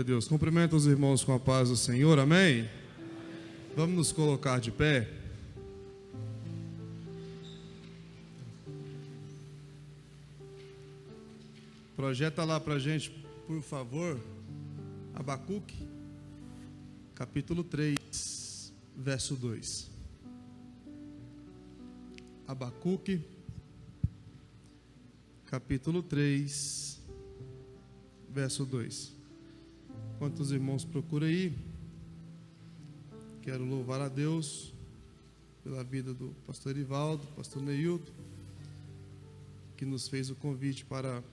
Deus, cumprimento os irmãos com a paz do Senhor, amém? Vamos nos colocar de pé. Projeta lá pra gente, por favor, Abacuque, capítulo 3, verso 2. Abacuque, capítulo 3, verso 2. Enquanto os irmãos procuram aí, quero louvar a Deus pela vida do pastor Ivaldo, pastor Neildo, que nos fez o convite para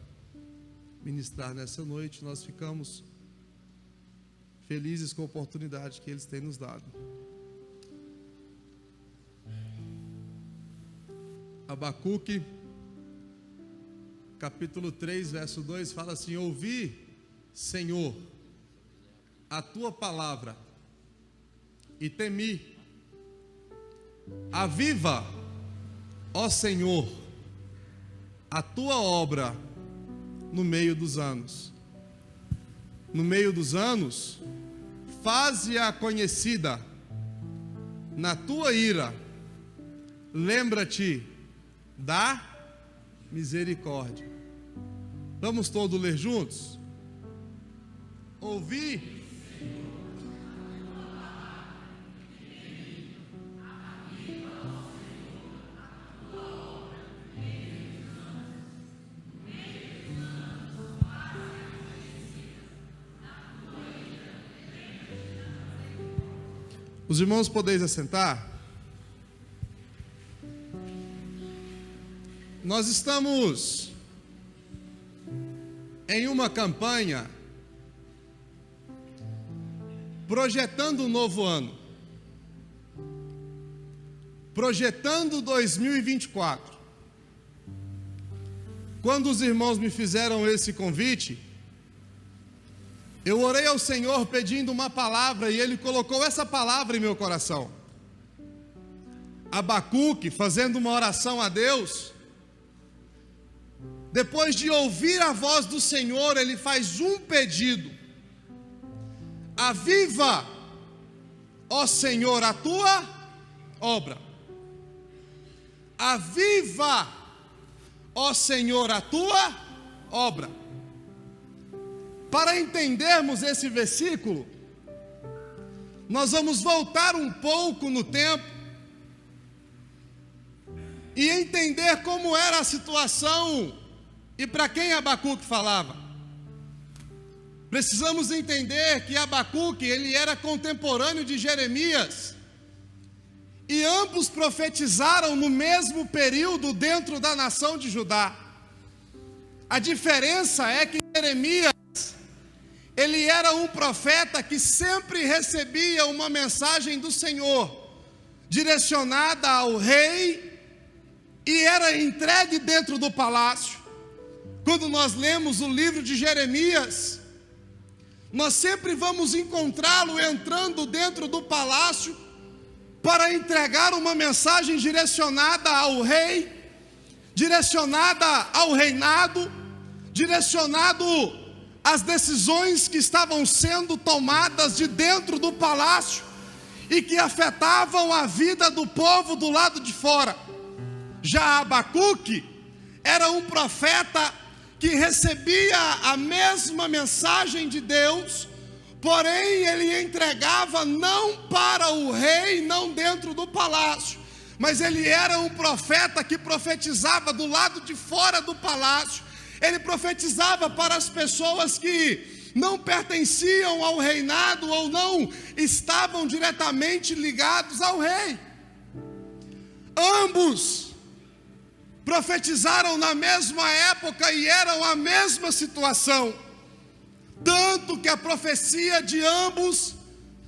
ministrar nessa noite. Nós ficamos felizes com a oportunidade que eles têm nos dado. Abacuque, capítulo 3, verso 2, fala assim: ouvi, Senhor, a tua palavra e temi. Aviva, ó Senhor, a tua obra no meio dos anos. No meio dos anos, faze-a conhecida. Na tua ira, lembra-te da misericórdia. Vamos todos ler juntos? Ouvi. Os irmãos podeis assentar? Nós estamos em uma campanha projetando um novo ano, projetando 2024. Quando os irmãos me fizeram esse convite, eu orei ao Senhor pedindo uma palavra e Ele colocou essa palavra em meu coração. Abacuque, fazendo uma oração a Deus, depois de ouvir a voz do Senhor, ele faz um pedido: aviva, ó Senhor, a tua obra. Aviva, ó Senhor, a tua obra. Para entendermos esse versículo, nós vamos voltar um pouco no tempo e entender como era a situação e para quem Abacuque falava. Precisamos entender que Abacuque, ele era contemporâneo de Jeremias, e ambos profetizaram no mesmo período dentro da nação de Judá. A diferença é que Jeremias, ele era um profeta que sempre recebia uma mensagem do Senhor, direcionada ao rei, e era entregue dentro do palácio. Quando nós lemos o livro de Jeremias, nós sempre vamos encontrá-lo entrando dentro do palácio para entregar uma mensagem direcionada ao rei, direcionada ao reinado, direcionado às decisões que estavam sendo tomadas de dentro do palácio e que afetavam a vida do povo do lado de fora. Já Abacuque era um profeta que recebia a mesma mensagem de Deus, porém ele entregava não para o rei, não dentro do palácio, mas ele era um profeta que profetizava do lado de fora do palácio. Ele profetizava para as pessoas que não pertenciam ao reinado ou não estavam diretamente ligados ao rei. Ambos profetizaram na mesma época e eram a mesma situação, tanto que a profecia de ambos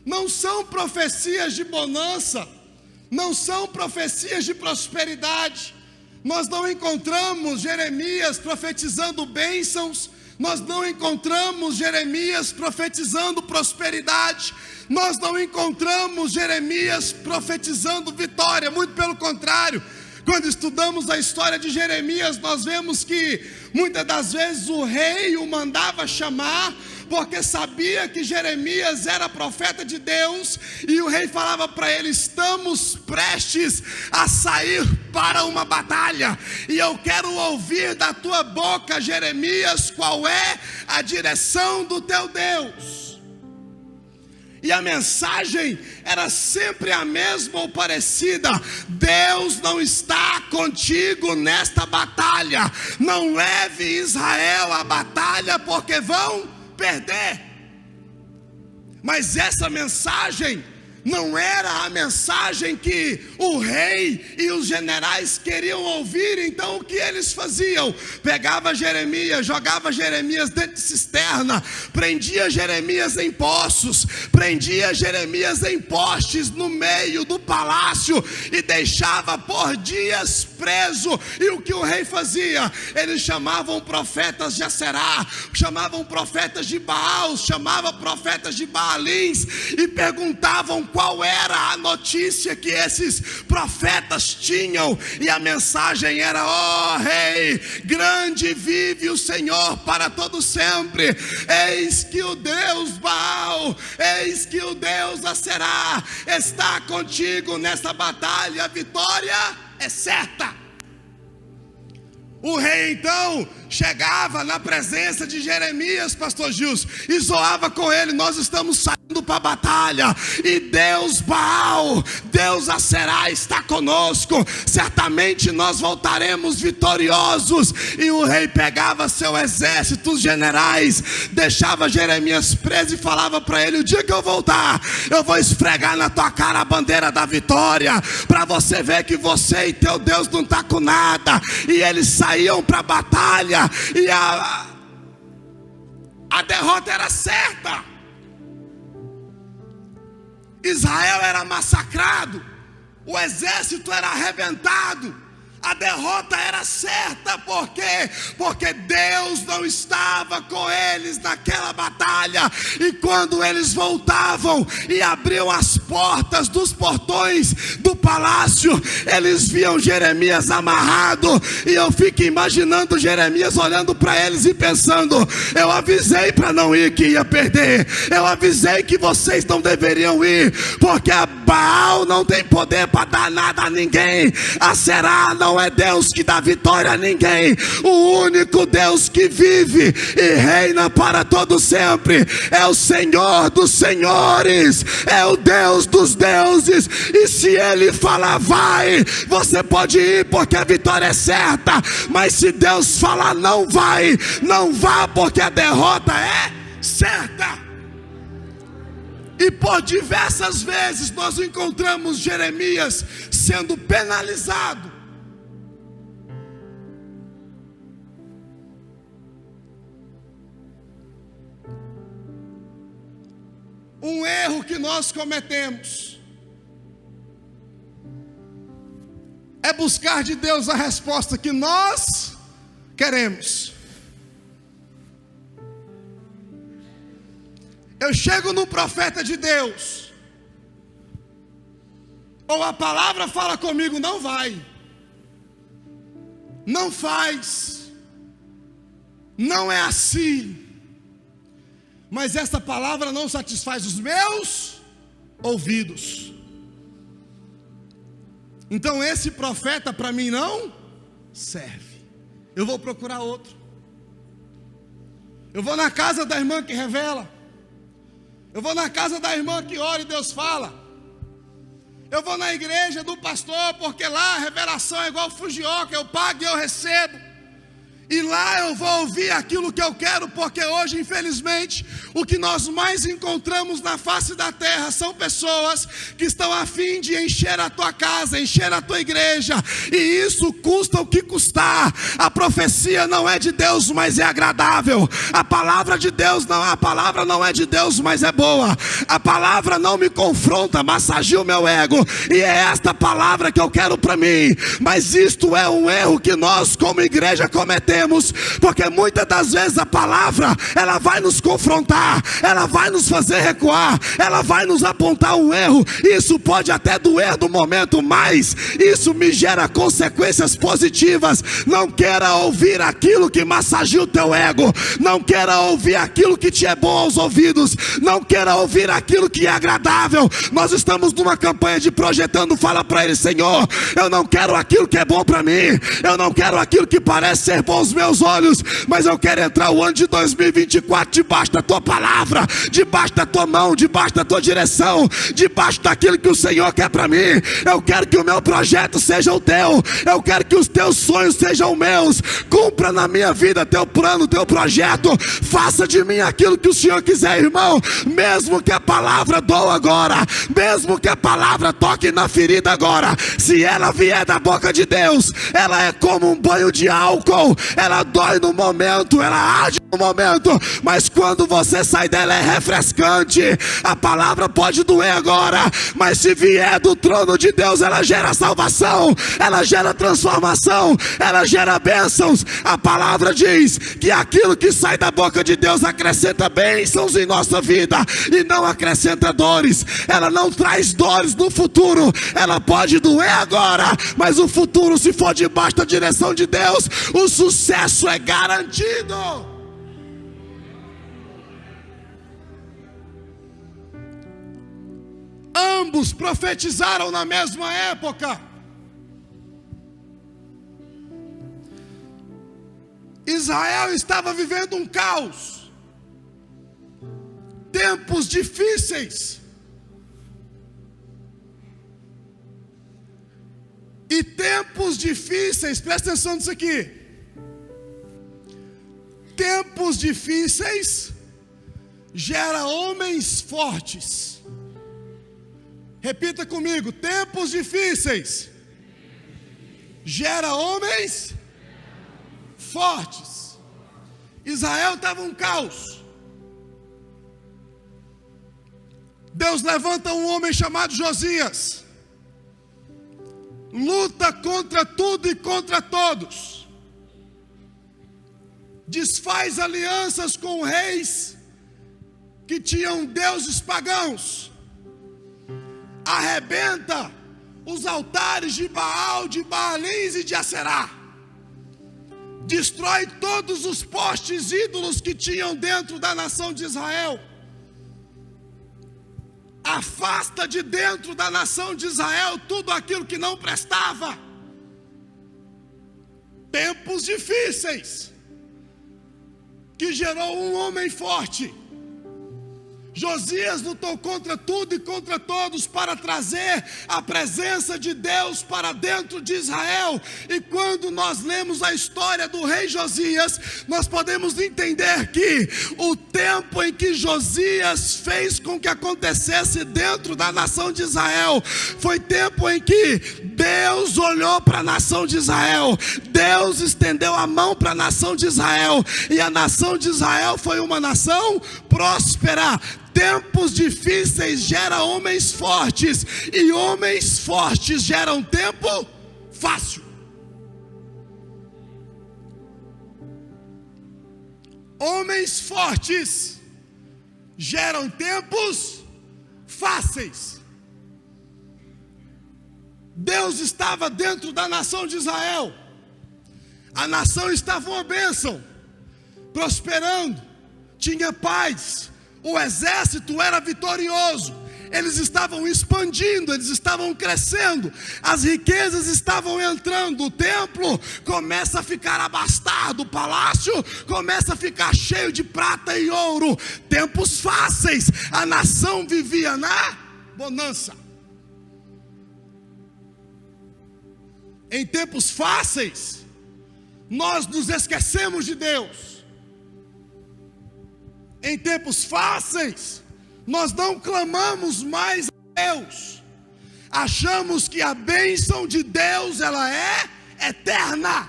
não são profecias de bonança, não são profecias de prosperidade. Nós não encontramos Jeremias profetizando bênçãos, nós não encontramos Jeremias profetizando prosperidade, nós não encontramos Jeremias profetizando vitória, muito pelo contrário. Quando estudamos a história de Jeremias, nós vemos que muitas das vezes o rei o mandava chamar, porque sabia que Jeremias era profeta de Deus, e o rei falava para ele: estamos prestes a sair para uma batalha, e eu quero ouvir da tua boca, Jeremias, qual é a direção do teu Deus. E a mensagem era sempre a mesma ou parecida: Deus não está contigo nesta batalha, não leve Israel à batalha, porque vão perder. Mas essa mensagem não era a mensagem que o rei e os generais queriam ouvir. Então o que eles faziam? Pegava Jeremias, jogava Jeremias dentro de cisterna, prendia Jeremias em poços, prendia Jeremias em postes no meio do palácio e deixava por dias preso. E o que o rei fazia? Eles chamavam profetas de Aserá, chamavam profetas de Baal, chamavam profetas de Baalins e perguntavam qual era a notícia que esses profetas tinham. E a mensagem era: ó rei, grande vive o Senhor para todo sempre. Eis que o Deus Baal, eis que o Deus Aserá está contigo nessa batalha, a vitória é certa. O rei então chegava na presença de Jeremias, pastor Gilson, e zoava com ele: nós estamos saindo para a batalha, e Deus Baal, Deus Aserá está conosco, certamente nós voltaremos vitoriosos. E o rei pegava seu exército, os generais, deixava Jeremias preso e falava para ele: o dia que eu voltar, eu vou esfregar na tua cara a bandeira da vitória, para você ver que você e teu Deus não está com nada. E eles saíam para a batalha, e a derrota era certa. Israel era massacrado, o exército era arrebentado, a derrota era certa. Por quê? Porque Deus não estava com eles naquela batalha. E quando eles voltavam e abriam as portas dos portões do palácio, eles viam Jeremias amarrado. E eu fico imaginando Jeremias olhando para eles e pensando: eu avisei para não ir que ia perder, eu avisei que vocês não deveriam ir, porque a Baal não tem poder para dar nada a ninguém, Aserá não é Deus que dá vitória a ninguém. O único Deus que vive e reina para todo sempre é o Senhor dos senhores, é o Deus dos deuses. E se Ele falar vai, você pode ir, porque a vitória é certa. Mas se Deus falar não vai, não vá, porque a derrota é certa. E por diversas vezes nós encontramos Jeremias sendo penalizado. Um erro que nós cometemos é buscar de Deus a resposta que nós queremos. Eu chego no profeta de Deus, ou a palavra fala comigo: não vai, não faz, não é assim. Mas essa palavra não satisfaz os meus ouvidos. Então esse profeta para mim não serve. Eu vou procurar outro. Eu vou na casa da irmã que revela. Eu vou na casa da irmã que ora e Deus fala. Eu vou na igreja do pastor, porque lá a revelação é igual fugioca, eu pago e eu recebo. E lá eu vou ouvir aquilo que eu quero, porque hoje, infelizmente, o que nós mais encontramos na face da terra são pessoas que estão a fim de encher a tua casa, encher a tua igreja, e isso custa o que custar. A profecia não é de Deus, mas é agradável. A palavra de Deus não, a palavra não é de Deus, mas é boa. A palavra não me confronta, massageia o meu ego, e é esta palavra que eu quero para mim. Mas isto é um erro que nós como igreja cometemos. temos, porque muitas das vezes a palavra, ela vai nos confrontar, ela vai nos fazer recuar, ela vai nos apontar um erro. Isso pode até doer no momento, mas isso me gera consequências positivas. Não queira ouvir aquilo que massageia o teu ego, não queira ouvir aquilo que te é bom aos ouvidos, não queira ouvir aquilo que é agradável. Nós estamos numa campanha de projetando. Fala para ele: Senhor, eu não quero aquilo que é bom para mim, eu não quero aquilo que parece ser bom aos meus olhos, mas eu quero entrar o ano de 2024 debaixo da tua palavra, debaixo da tua mão, debaixo da tua direção, debaixo daquilo que o Senhor quer para mim. Eu quero que o meu projeto seja o teu, eu quero que os teus sonhos sejam meus. Cumpra na minha vida teu plano, teu projeto. Faça de mim aquilo que o Senhor quiser, irmão. Mesmo que a palavra doa agora, mesmo que a palavra toque na ferida agora, se ela vier da boca de Deus, ela é como um banho de álcool. Ela dói no momento, ela arde no momento, mas quando você sai dela é refrescante. A palavra pode doer agora, mas se vier do trono de Deus, ela gera salvação, ela gera transformação, ela gera bênçãos. A palavra diz que aquilo que sai da boca de Deus acrescenta bênçãos em nossa vida e não acrescenta dores. Ela não traz dores no futuro, ela pode doer agora, mas o futuro, se for debaixo da direção de Deus, o sucesso é garantido. Ambos profetizaram na mesma época. Israel estava vivendo um caos, tempos difíceis, e tempos difíceis, presta atenção nisso aqui, tempos difíceis gera homens fortes. Repita comigo: tempos difíceis gera homens fortes. Israel estava um caos. Deus levanta um homem chamado Josias, luta contra tudo e contra todos, desfaz alianças com reis que tinham deuses pagãos, arrebenta os altares de Baal, de Baalins e de Aserá, destrói todos os postes ídolos que tinham dentro da nação de Israel, afasta de dentro da nação de Israel tudo aquilo que não prestava. Tempos difíceis que gerou um homem forte. Josias lutou contra tudo e contra todos para trazer a presença de Deus para dentro de Israel. E quando nós lemos a história do rei Josias, nós podemos entender que o tempo em que Josias fez com que acontecesse dentro da nação de Israel foi tempo em que Deus olhou para a nação de Israel, Deus estendeu a mão para a nação de Israel, e a nação de Israel foi uma nação próspera. Tempos difíceis geram homens fortes, e homens fortes geram tempo fácil. Homens fortes geram tempos fáceis. Deus estava dentro da nação de Israel, a nação estava uma bênção, prosperando, tinha paz, o exército era vitorioso, eles estavam expandindo, eles estavam crescendo, as riquezas estavam entrando, o templo começa a ficar abastado, o palácio começa a ficar cheio de prata e ouro. Tempos fáceis, a nação vivia na bonança. Em tempos fáceis, nós nos esquecemos de Deus. Em tempos fáceis, nós não clamamos mais a Deus. Achamos que a bênção de Deus, ela é eterna.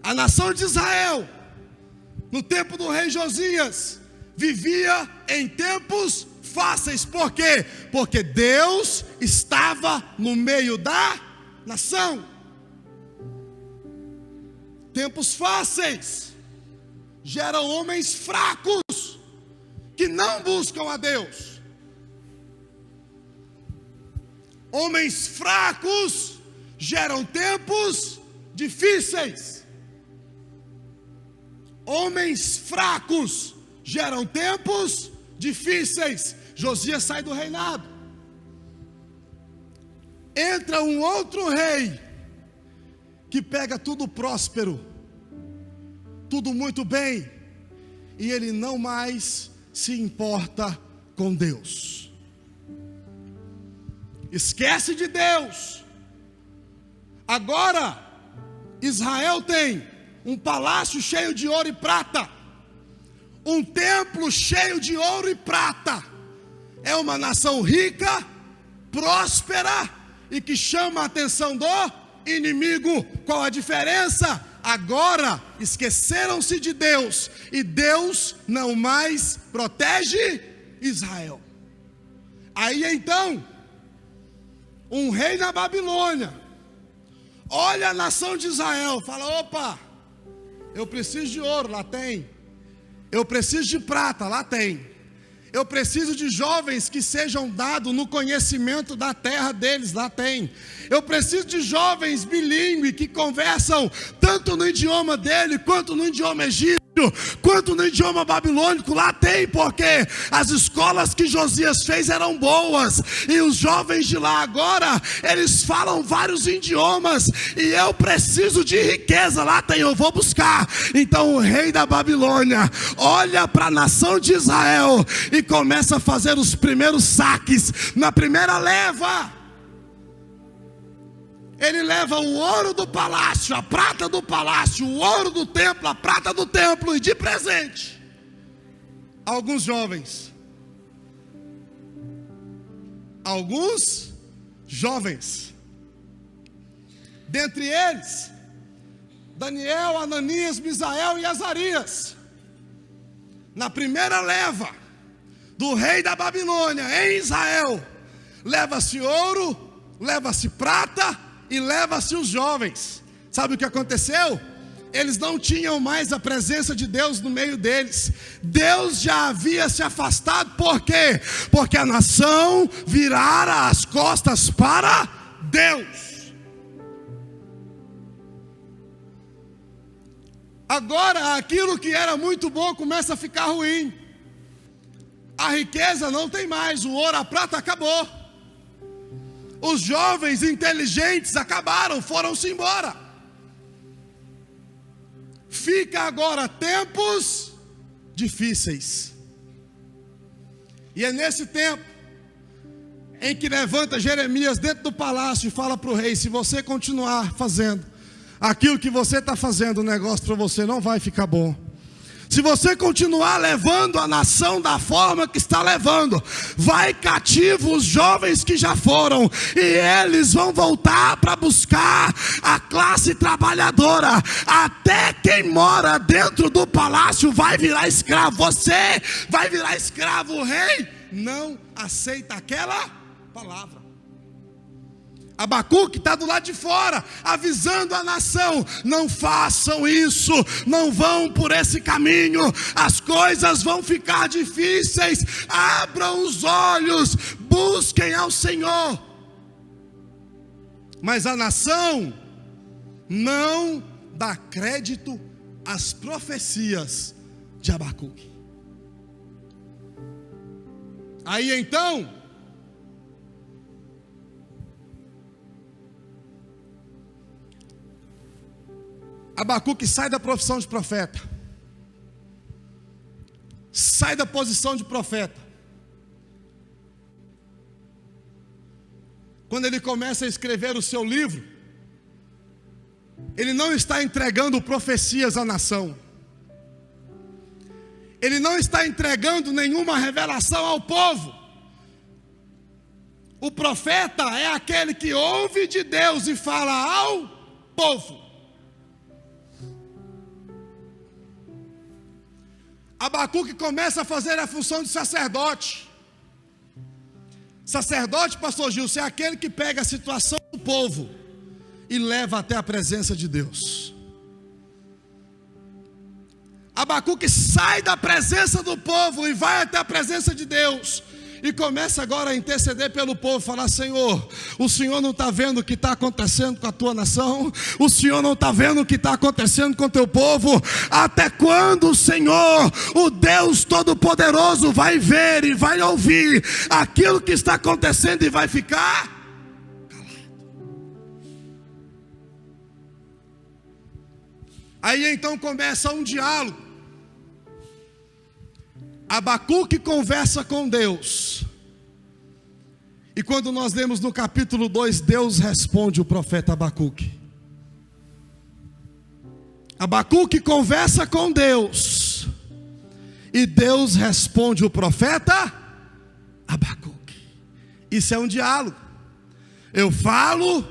A nação de Israel, no tempo do rei Josias, vivia em tempos fáceis. Por quê? Porque Deus estava no meio da nação. tempos fáceis, geram homens fracos, que não buscam a Deus. Homens fracos geram tempos difíceis. Homens fracos geram tempos difíceis. Josias sai do reinado. Entra um outro rei, que pega tudo próspero, tudo muito bem, e ele não mais se importa com Deus. Esquece de Deus. Agora, Israel tem um palácio cheio de ouro e prata, um templo cheio de ouro e prata. É uma nação rica, próspera e que chama a atenção do inimigo. Qual a diferença? Agora esqueceram-se de Deus, e Deus não mais protege Israel. Aí então, um rei na Babilônia olha a nação de Israel, fala: opa, eu preciso de ouro, lá tem. Eu preciso de prata, lá tem. Eu preciso de jovens que sejam dados no conhecimento da terra deles, lá tem. Eu preciso de jovens bilíngues que conversam tanto no idioma dele, quanto no idioma egípcio, quanto no idioma babilônico, lá tem, porque as escolas que Josias fez eram boas, e os jovens de lá agora, eles falam vários idiomas, e eu preciso de riqueza, lá tem, eu vou buscar. Então o rei da Babilônia olha para a nação de Israel e começa a fazer os primeiros saques. Na primeira leva, ele leva o ouro do palácio, a prata do palácio, o ouro do templo, a prata do templo, e de presente alguns jovens. Dentre eles, Daniel, Ananias, Misael e Azarias. Na primeira leva do rei da Babilônia em Israel, leva-se ouro, leva-se prata e leva-se os jovens. Sabe o que aconteceu? Eles não tinham mais a presença de Deus no meio deles. Deus já havia se afastado. Por quê? Porque a nação virara as costas para Deus. Agora aquilo que era muito bom começa a ficar ruim. A riqueza não tem mais, o ouro, a prata acabou. Os jovens inteligentes acabaram, foram-se embora. Fica agora tempos difíceis. E é nesse tempo em que levanta Jeremias dentro do palácio e fala para o rei: se você continuar fazendo aquilo que você está fazendo, o negócio para você não vai ficar bom. Se você continuar levando a nação da forma que está levando, vai cativo os jovens que já foram, e eles vão voltar para buscar a classe trabalhadora. Até quem mora dentro do palácio vai virar escravo. Você vai virar escravo. O rei não aceita aquela palavra. Abacuque está do lado de fora, avisando a nação: não façam isso, não vão por esse caminho, as coisas vão ficar difíceis, abram os olhos, busquem ao Senhor. Mas a nação não dá crédito às profecias de Abacuque. Aí então, Abacuque sai da profissão de profeta, sai da posição de profeta. Quando ele começa a escrever o seu livro, ele não está entregando profecias à nação, ele não está entregando nenhuma revelação ao povo. O profeta é aquele que ouve de Deus e fala ao povo. Abacuque começa a fazer a função de sacerdote. Sacerdote, pastor Gilson, é aquele que pega a situação do povo e leva até a presença de Deus. Abacuque sai da presença do povo e vai até a presença de Deus. E começa agora a interceder pelo povo, falar: Senhor, o Senhor não está vendo o que está acontecendo com a tua nação? O Senhor não está vendo o que está acontecendo com o teu povo? Até quando o Senhor, o Deus Todo-Poderoso, vai ver e vai ouvir aquilo que está acontecendo e vai ficar calado? Aí então começa um diálogo. Abacuque conversa com Deus. E quando nós lemos no capítulo 2, Deus responde o profeta Abacuque. Abacuque conversa com Deus. E Deus responde o profeta Abacuque. Isso é um diálogo. Eu falo,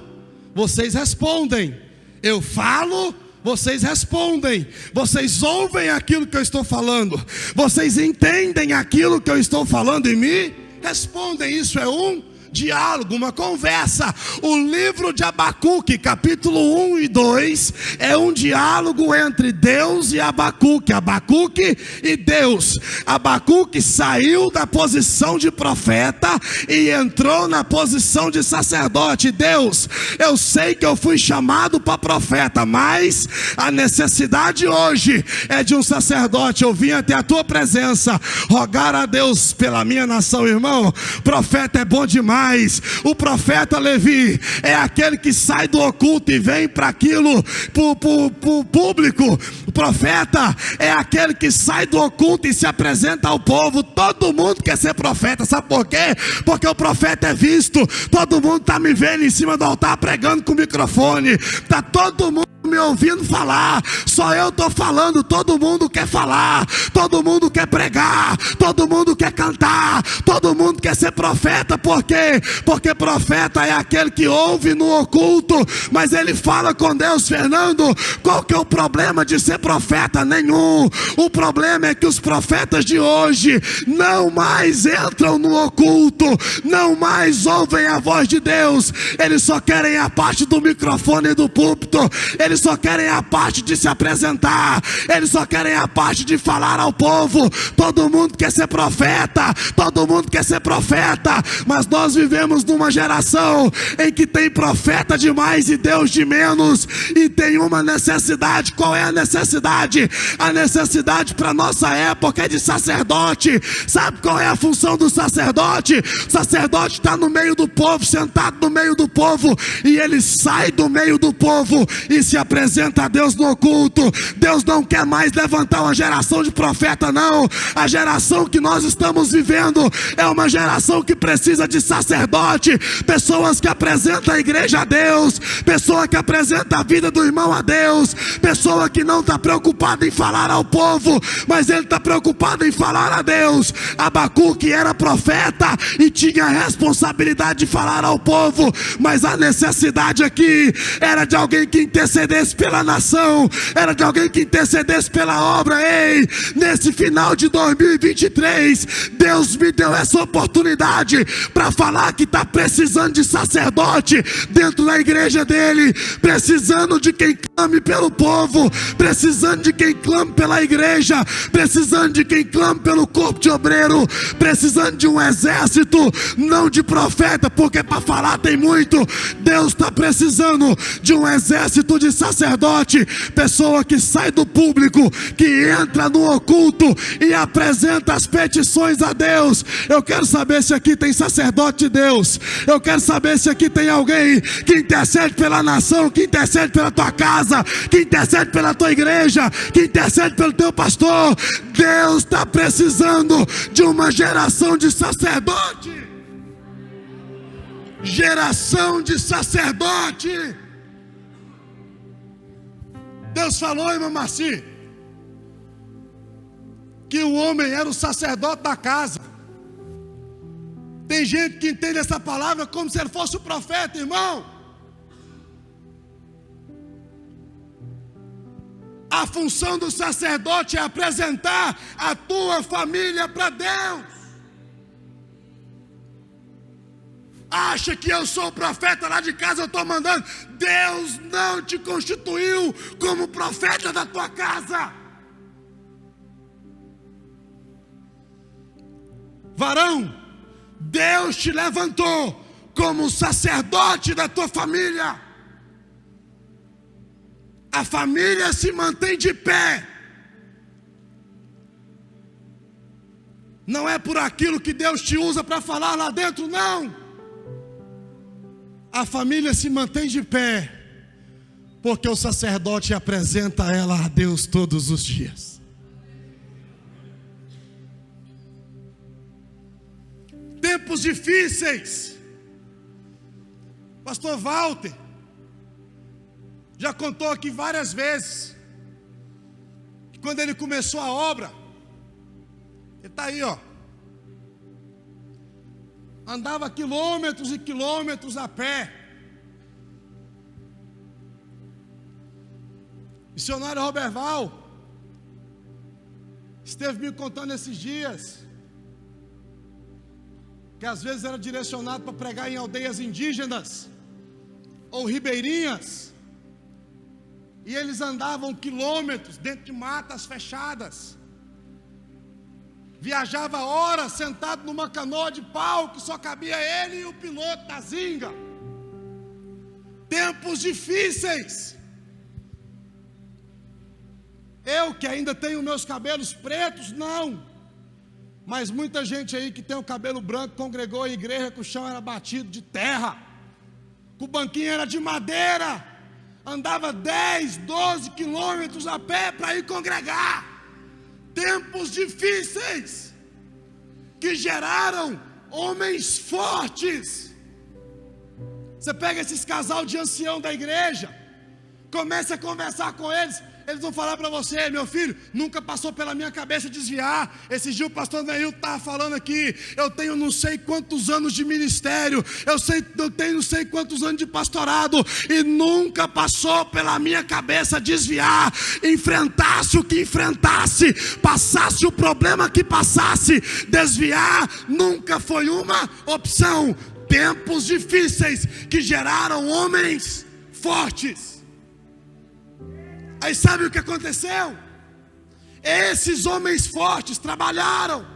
vocês respondem. Eu falo, vocês respondem, vocês ouvem aquilo que eu estou falando, vocês entendem aquilo que eu estou falando e me respondem. Isso é um diálogo, uma conversa. O livro de Abacuque, capítulo 1 e 2, é um diálogo entre Deus e Abacuque, Abacuque e Deus. Abacuque saiu da posição de profeta e entrou na posição de sacerdote. Deus, eu sei que eu fui chamado para profeta, mas a necessidade hoje é de um sacerdote. Eu vim até a tua presença rogar a Deus pela minha nação. Irmão, profeta é bom demais. O profeta Levi é aquele que sai do oculto e vem para aquilo, para o público. O profeta é aquele que sai do oculto e se apresenta ao povo. Todo mundo quer ser profeta, sabe por quê? Porque o profeta é visto. Todo mundo está me vendo em cima do altar pregando com o microfone. Está todo mundo me ouvindo falar, só eu estou falando. Todo mundo quer falar, todo mundo quer pregar, todo mundo quer cantar, todo mundo quer ser profeta. Por quê? Porque profeta é aquele que ouve no oculto, mas ele fala com Deus. Fernando, qual que é o problema de ser profeta? Nenhum. O problema é que os profetas de hoje não mais entram no oculto, não mais ouvem a voz de Deus. Eles só querem a parte do microfone e do púlpito. Eles só querem a parte de se apresentar. Eles só querem a parte de falar ao povo. Todo mundo quer ser profeta, todo mundo quer ser profeta, mas nós vivemos numa geração em que tem profeta demais e Deus de menos, e tem uma necessidade. Qual é a necessidade? A necessidade para nossa época é de sacerdote. Sabe qual é a função do sacerdote? O sacerdote está no meio do povo, sentado no meio do povo, e ele sai do meio do povo e se apresenta a Deus no oculto. Deus não quer mais levantar uma geração de profeta, não. A geração que nós estamos vivendo é uma geração que precisa de sacerdote, pessoas que apresentam a igreja a Deus, pessoa que apresenta a vida do irmão a Deus, pessoa que não está preocupada em falar ao povo, mas ele está preocupado em falar a Deus. Abacuque era profeta e tinha a responsabilidade de falar ao povo, mas a necessidade aqui era de alguém que intercedesse pela nação, era de alguém que intercedesse pela obra. Ei, nesse final de 2023, Deus me deu essa oportunidade para falar que está precisando de sacerdote dentro da igreja dele, precisando de quem clame pelo povo, precisando de quem clame pela igreja, precisando de quem clame pelo corpo de obreiro, precisando de um exército, não de profeta, porque para falar tem muito. Deus está precisando de um exército de sacerdote, pessoa que sai do público, que entra no oculto e apresenta as petições a Deus. Eu quero saber se aqui tem sacerdote de Deus. Eu quero saber se aqui tem alguém que intercede pela nação, que intercede pela tua casa, que intercede pela tua igreja, que intercede pelo teu pastor. Deus está precisando de uma geração de sacerdote. Geração de sacerdote. Deus falou, irmã Marci, que o homem era o sacerdote da casa. Tem gente que entende essa palavra como se ele fosse o profeta, irmão. A função do sacerdote é apresentar a tua família para Deus. Acha que eu sou o profeta lá de casa, eu estou mandando. Deus não te constituiu como profeta da tua casa. Varão, Deus te levantou como sacerdote da tua família. A família se mantém de pé. Não é por aquilo que Deus te usa para falar lá dentro, não. A família se mantém de pé porque o sacerdote apresenta ela a Deus todos os dias. Tempos difíceis. Pastor Walter já contou aqui várias vezes que quando ele começou a obra, ele está aí, ó, andava quilômetros e quilômetros a pé. Missionário Roberval esteve me contando esses dias que às vezes era direcionado para pregar em aldeias indígenas ou ribeirinhas, e eles andavam quilômetros dentro de matas fechadas, viajava horas sentado numa canoa de pau que só cabia ele e o piloto da zinga. Tempos difíceis. Eu que ainda tenho meus cabelos pretos, não, mas muita gente aí que tem o cabelo branco congregou em igreja que o chão era batido de terra, que o banquinho era de madeira, andava 10, 12 quilômetros a pé para ir congregar. Tempos difíceis que geraram homens fortes. Você pega esses casal de ancião da igreja, começa a conversar com eles, eles vão falar para você: meu filho, nunca passou pela minha cabeça desviar. Esse dia o pastor Neil estava falando aqui, eu tenho não sei quantos anos de ministério, eu tenho não sei quantos anos de pastorado, e nunca passou pela minha cabeça desviar. Enfrentasse o que enfrentasse, passasse o problema que passasse, desviar nunca foi uma opção. Tempos difíceis que geraram homens fortes. Aí sabe o que aconteceu? Esses homens fortes trabalharam,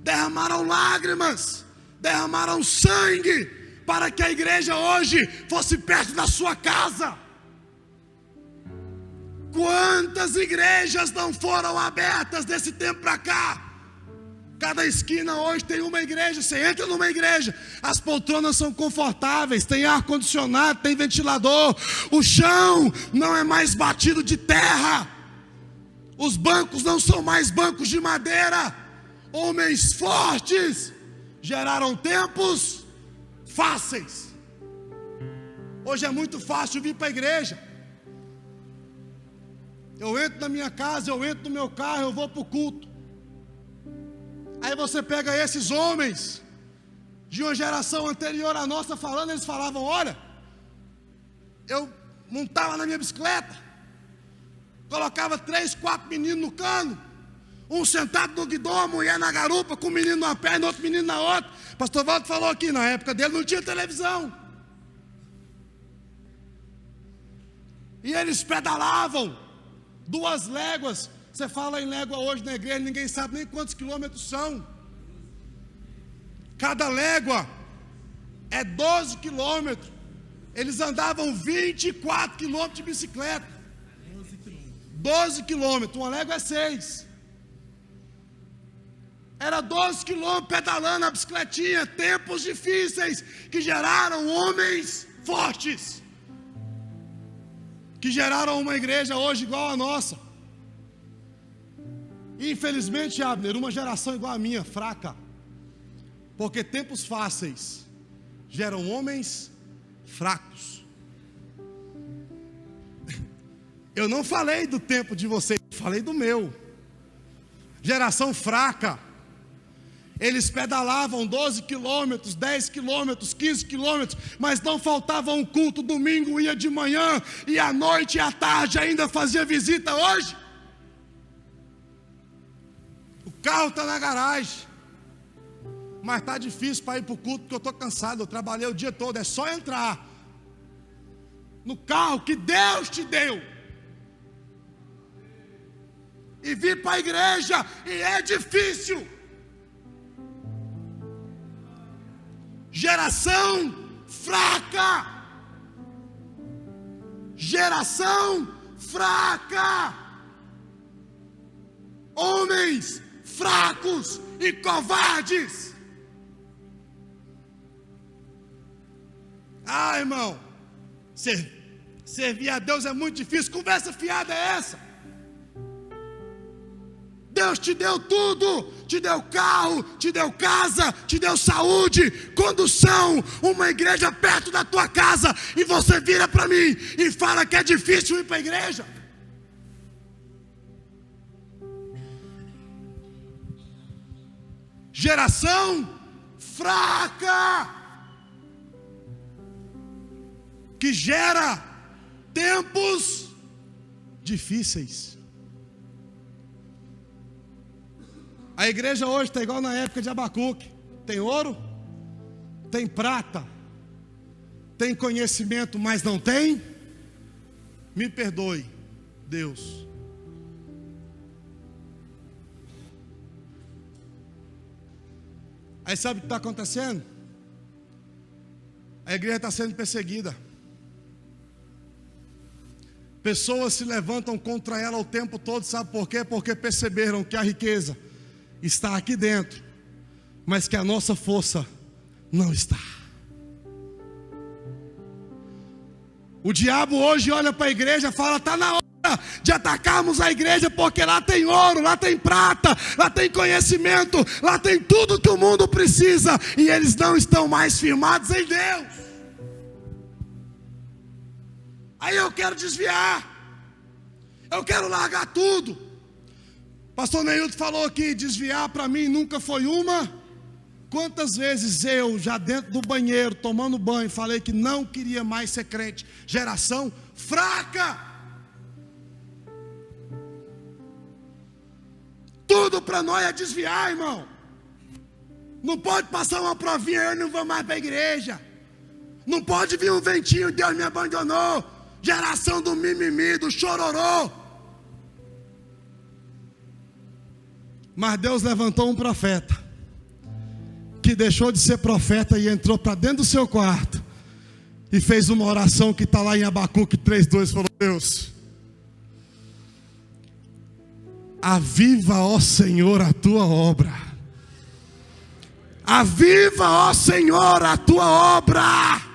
derramaram lágrimas, derramaram sangue, para que a igreja hoje fosse perto da sua casa. Quantas igrejas não foram abertas desse tempo para cá? Cada esquina hoje tem uma igreja. Você entra numa igreja, as poltronas são confortáveis, tem ar-condicionado, tem ventilador, o chão não é mais batido de terra, os bancos não são mais bancos de madeira. Homens fortes geraram tempos fáceis. Hoje é muito fácil vir para a igreja. Eu entro na minha casa, eu entro no meu carro, eu vou para o culto. Aí você pega esses homens de uma geração anterior à nossa falando, eles falavam: olha, eu montava na minha bicicleta, colocava 3, 4 meninos no cano, um sentado no guidão, a mulher na garupa, com um menino numa perna, outro menino na outra. Pastor Walter falou aqui, na época dele não tinha televisão, e eles pedalavam 2 léguas. Você fala em légua hoje na igreja, ninguém sabe nem quantos quilômetros são. Cada légua é 12 quilômetros. Eles andavam 24 quilômetros de bicicleta. 12 quilômetros, uma légua é 6. Era 12 quilômetros pedalando a bicicletinha. Tempos difíceis que geraram homens fortes, que geraram uma igreja hoje igual a nossa. Infelizmente, Abner, uma geração igual a minha, fraca, porque tempos fáceis geram homens fracos. Eu não falei do tempo de vocês, falei do meu. Geração fraca. Eles pedalavam 12 quilômetros, 10 quilômetros, 15 quilômetros, mas não faltava um culto. Domingo ia de manhã, e à noite e à tarde ainda fazia visita. Hoje o carro está na garagem, mas está difícil para ir para o culto, porque eu estou cansado, eu trabalhei o dia todo. É só entrar no carro que Deus te deu e vir para a igreja, e é difícil. Geração fraca. Geração fraca. Homens fracos e covardes. Ah, irmão, servir a Deus é muito difícil. Conversa fiada é essa? Deus te deu tudo, te deu carro, te deu casa, te deu saúde, condução, uma igreja perto da tua casa, e você vira para mim e fala que é difícil ir para a igreja. Geração fraca, que gera tempos difíceis. A igreja hoje está igual na época de Abacuque. Tem ouro, tem prata, tem conhecimento, mas não tem. Me perdoe, Deus. Aí sabe o que está acontecendo? A igreja está sendo perseguida. Pessoas se levantam contra ela o tempo todo, sabe por quê? Porque perceberam que a riqueza está aqui dentro, mas que a nossa força não está. O diabo hoje olha para a igreja e fala: está na hora de atacarmos a igreja, porque lá tem ouro, lá tem prata, lá tem conhecimento, lá tem tudo que o mundo precisa, e eles não estão mais firmados em Deus. Aí eu quero desviar, eu quero largar tudo. Pastor Neilton falou que desviar para mim nunca foi uma. Quantas vezes eu, já dentro do banheiro, tomando banho, falei que não queria mais ser crente. Geração fraca. Tudo para nós é desviar, irmão. Não pode passar uma provinha, eu não vou mais para a igreja. Não pode vir um ventinho, Deus me abandonou. Geração do mimimi, do chororô. Mas Deus levantou um profeta, que deixou de ser profeta e entrou para dentro do seu quarto, e fez uma oração que está lá em Abacuque 3:2, falou: Deus, aviva, ó Senhor, a tua obra. Aviva, ó Senhor, a tua obra.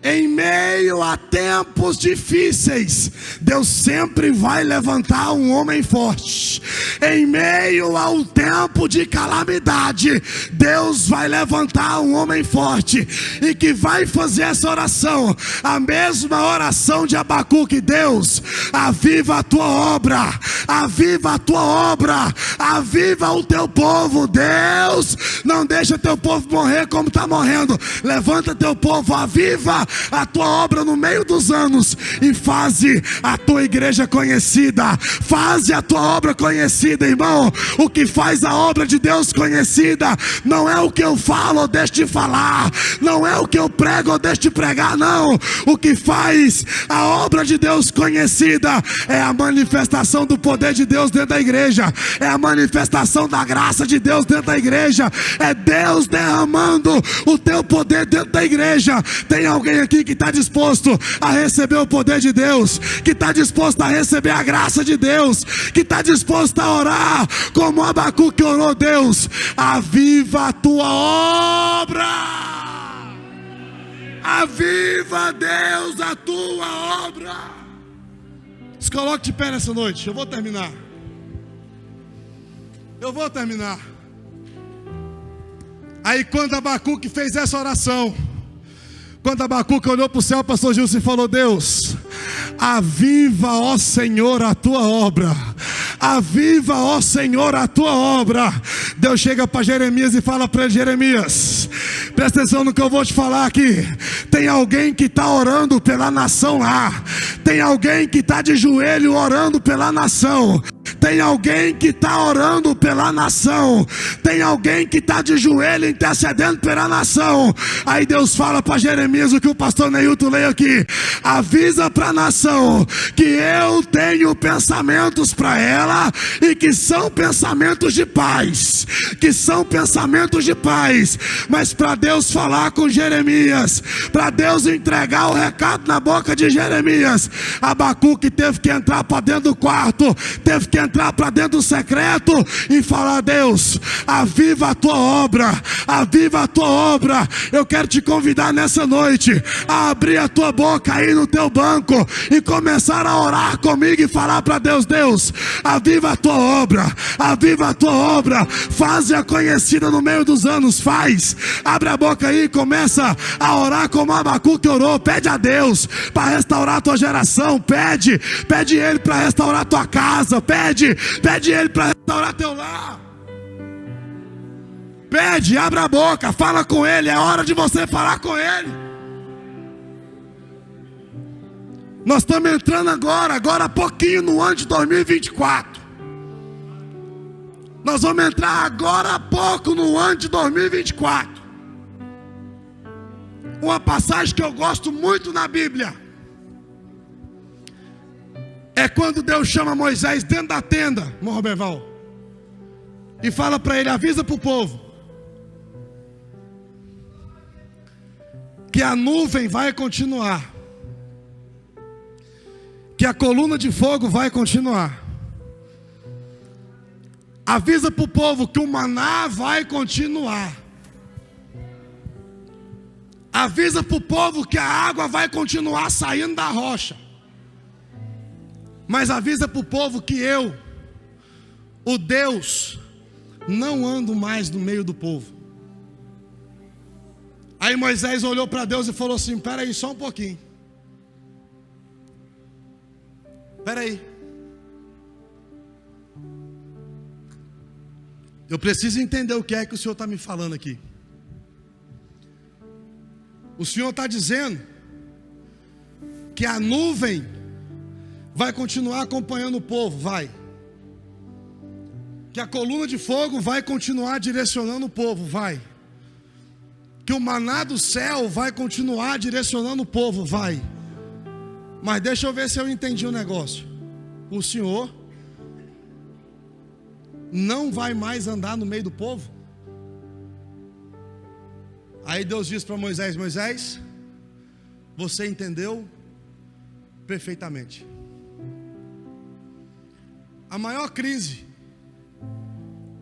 Em meio a tempos difíceis, Deus sempre vai levantar um homem forte. Em meio ao tempo de calamidade, Deus vai levantar um homem forte, e que vai fazer essa oração, a mesma oração de Abacuque: Deus, aviva a tua obra, aviva a tua obra, aviva o teu povo. Deus, não deixa teu povo morrer como está morrendo. Levanta teu povo, aviva a tua obra no meio dos anos, e faze a tua igreja conhecida. Faze a tua obra conhecida, irmão. O que faz a obra de Deus conhecida não é o que eu falo ou deixo de falar, não é o que eu prego ou deixo de pregar, não. O que faz a obra de Deus conhecida é a manifestação do poder de Deus dentro da igreja, é a manifestação da graça de Deus dentro da igreja, é Deus derramando o teu poder dentro da igreja. Tem alguém aqui que está disposto a receber o poder de Deus, que está disposto a receber a graça de Deus, que está disposto a orar como Abacuque orou? Deus, aviva a tua obra. Aviva, Deus, a tua obra. Se coloque de pé nessa noite. Eu vou terminar. Aí quando Abacuque fez essa oração, quando Abacuque olhou para o céu, o pastor Gilson falou: Deus, aviva, ó Senhor, a tua obra. Aviva, ó Senhor, a tua obra. Deus chega para Jeremias e fala para ele: Jeremias, presta atenção no que eu vou te falar aqui. Tem alguém que está orando pela nação lá. Tem alguém que está de joelho orando pela nação. Tem alguém que está orando pela nação. Tem alguém que está de joelho intercedendo pela nação. Aí Deus fala para Jeremias o que o pastor Neilton leu aqui: avisa para a nação que eu tenho pensamentos para ela, e que são pensamentos de paz. Que são pensamentos de paz. Mas para Deus falar com Jeremias, para Deus entregar o recado na boca de Jeremias, Abacuque teve que entrar para dentro do quarto, teve que entrar para dentro do secreto e falar: Deus, aviva a tua obra, aviva a tua obra. Eu quero te convidar nessa noite a abrir a tua boca aí no teu banco e começar a orar comigo e falar para Deus: Deus, aviva a tua obra, aviva a tua obra, faze-a conhecida no meio dos anos, faz. Abre a boca aí e começa a orar como Abacuque orou. Pede a Deus para restaurar a tua geração, pede Ele para restaurar a tua casa, pede Ele para restaurar teu lar. Pede, abre a boca, fala com Ele, é hora de você falar com Ele. Nós estamos entrando agora há pouquinho no ano de 2024. Nós vamos entrar agora há pouco no ano de 2024. Uma passagem que eu gosto muito na Bíblia é quando Deus chama Moisés dentro da tenda, irmão Roberval, e fala para ele: avisa para o povo que a nuvem vai continuar, que a coluna de fogo vai continuar. Avisa para o povo que o maná vai continuar. Avisa para o povo que a água vai continuar saindo da rocha. Mas avisa para o povo que eu, o Deus, não ando mais no meio do povo. Aí Moisés olhou para Deus e falou assim: espera aí só um pouquinho. Espera aí. Eu preciso entender o que é que o Senhor está me falando aqui. O Senhor está dizendo que a nuvem vai continuar acompanhando o povo, vai. Que a coluna de fogo vai continuar direcionando o povo, vai. Que o maná do céu vai continuar direcionando o povo, vai. Mas deixa eu ver se eu entendi o negócio. O Senhor não vai mais andar no meio do povo? Aí Deus diz para Moisés: Moisés, você entendeu perfeitamente. A maior crise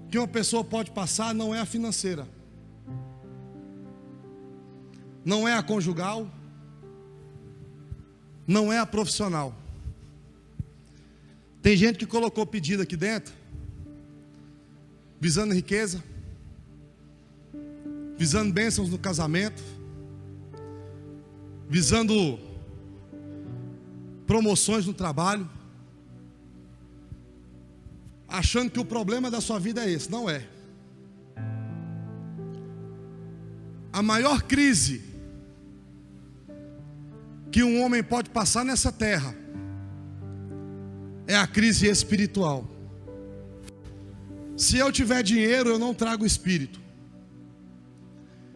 que uma pessoa pode passar não é a financeira, não é a conjugal, não é a profissional. Tem gente que colocou pedido aqui dentro visando riqueza, visando bênçãos no casamento, visando promoções no trabalho, achando que o problema da sua vida é esse. Não é. A maior crise que um homem pode passar nessa terra é a crise espiritual. Se eu tiver dinheiro, eu não trago espírito.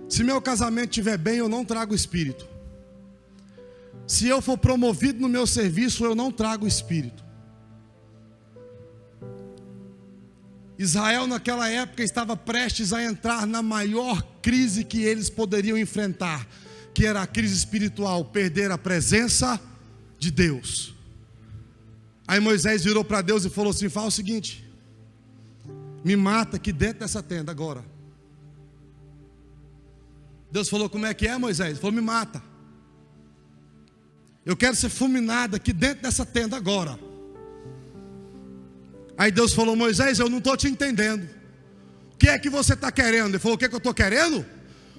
Se meu casamento estiver bem, eu não trago espírito. Se eu for promovido no meu serviço, eu não trago espírito. Israel naquela época estava prestes a entrar na maior crise que eles poderiam enfrentar, que era a crise espiritual, perder a presença de Deus. Aí Moisés virou para Deus e falou assim: fala o seguinte, me mata aqui dentro dessa tenda agora. Deus falou: como é que é, Moisés? Ele falou: me mata. Eu quero ser fulminado aqui dentro dessa tenda agora. Aí Deus falou: Moisés, eu não estou te entendendo. O que é que você está querendo? Ele falou: o que é que eu estou querendo?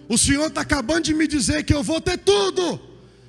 O Senhor está acabando de me dizer que eu vou ter tudo,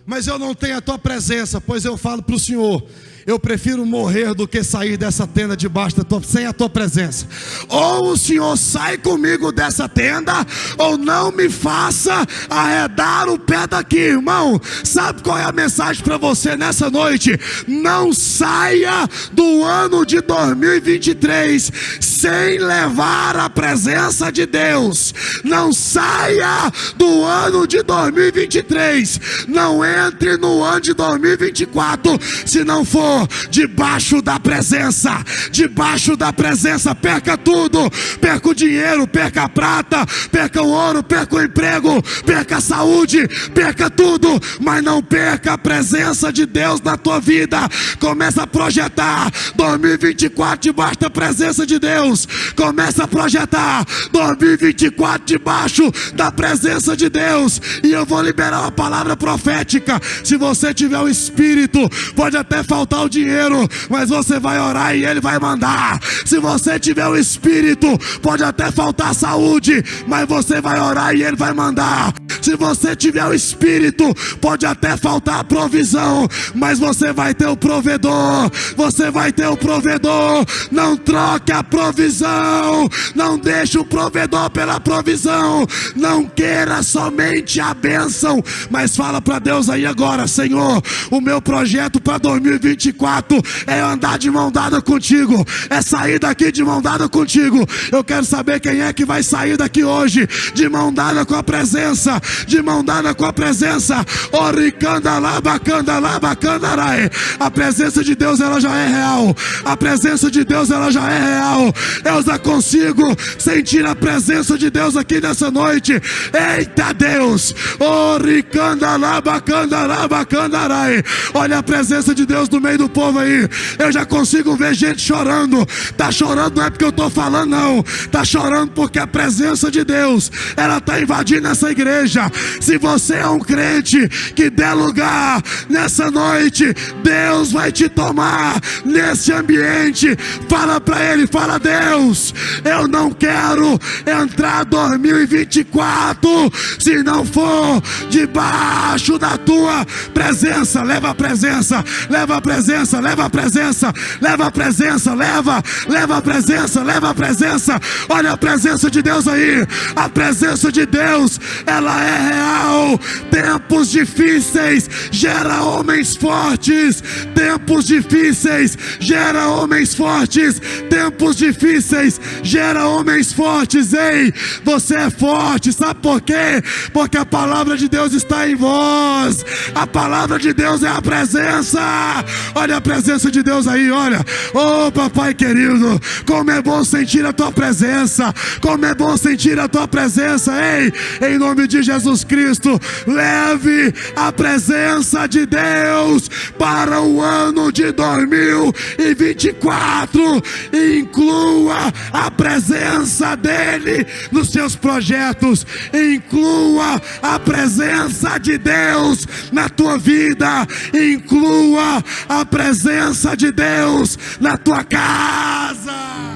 mas eu não tenho a tua presença. Pois eu falo para o Senhor: eu prefiro morrer do que sair dessa tenda debaixo sem a tua presença. Ou o Senhor sai comigo dessa tenda, ou não me faça arredar o pé daqui, irmão. Sabe qual é a mensagem para você nessa noite? Não saia do ano de 2023 sem levar a presença de Deus. Não saia do ano de 2023, não entre no ano de 2024 se não for debaixo da presença. Debaixo da presença. Perca tudo, perca o dinheiro, perca a prata, perca o ouro, perca o emprego, perca a saúde, perca tudo, mas não perca a presença de Deus na tua vida. Começa a projetar 2024 debaixo da presença de Deus. Começa a projetar 2024 debaixo da presença de Deus. E eu vou liberar uma palavra profética. Se você tiver o Espírito, pode até faltar o dinheiro, mas você vai orar e Ele vai mandar. Se você tiver o Espírito, pode até faltar saúde, mas você vai orar e Ele vai mandar. Se você tiver o Espírito, pode até faltar provisão, mas você vai ter o provedor. Você vai ter o provedor. Não troque a provisão. Não deixe o provedor pela provisão. Não queira somente a bênção, mas fala para Deus aí agora: Senhor, o meu projeto para 2024 é andar de mão dada contigo, é sair daqui de mão dada contigo. Eu quero saber quem é que vai sair daqui hoje de mão dada com a presença, de mão dada com a presença. A presença de Deus, ela já é real. A presença de Deus, ela já é real. Eu já consigo sentir a presença de Deus aqui nessa noite. Eita Deus! Olha a presença de Deus no meio do povo aí. Eu já consigo ver gente chorando. Tá chorando não é porque eu tô falando, não. Tá chorando porque a presença de Deus, ela tá invadindo essa igreja. Se você é um crente que der lugar nessa noite, Deus vai te tomar nesse ambiente. Fala para Ele, fala: Deus, eu não quero entrar 2024 se não for debaixo da tua presença. Leva a presença, leva a presença, leva a presença, leva a presença, leva a presença, leva a presença. Olha a presença de Deus aí. A presença de Deus, ela é real. Tempos difíceis gera homens fortes. Tempos difíceis gera homens fortes. Tempos difíceis gera homens fortes. Ei, você é forte. Sabe por quê? Porque a palavra de Deus está em vós. A palavra de Deus é a presença. Olha a presença de Deus aí, olha. Oh, papai querido, como é bom sentir a tua presença. Como é bom sentir a tua presença. Ei, em nome de Jesus Cristo, leve a presença de Deus para o ano de 2024 e inclua a presença dele nos seus projetos. Inclua a presença de Deus na tua vida. Inclua a presença de Deus na tua casa.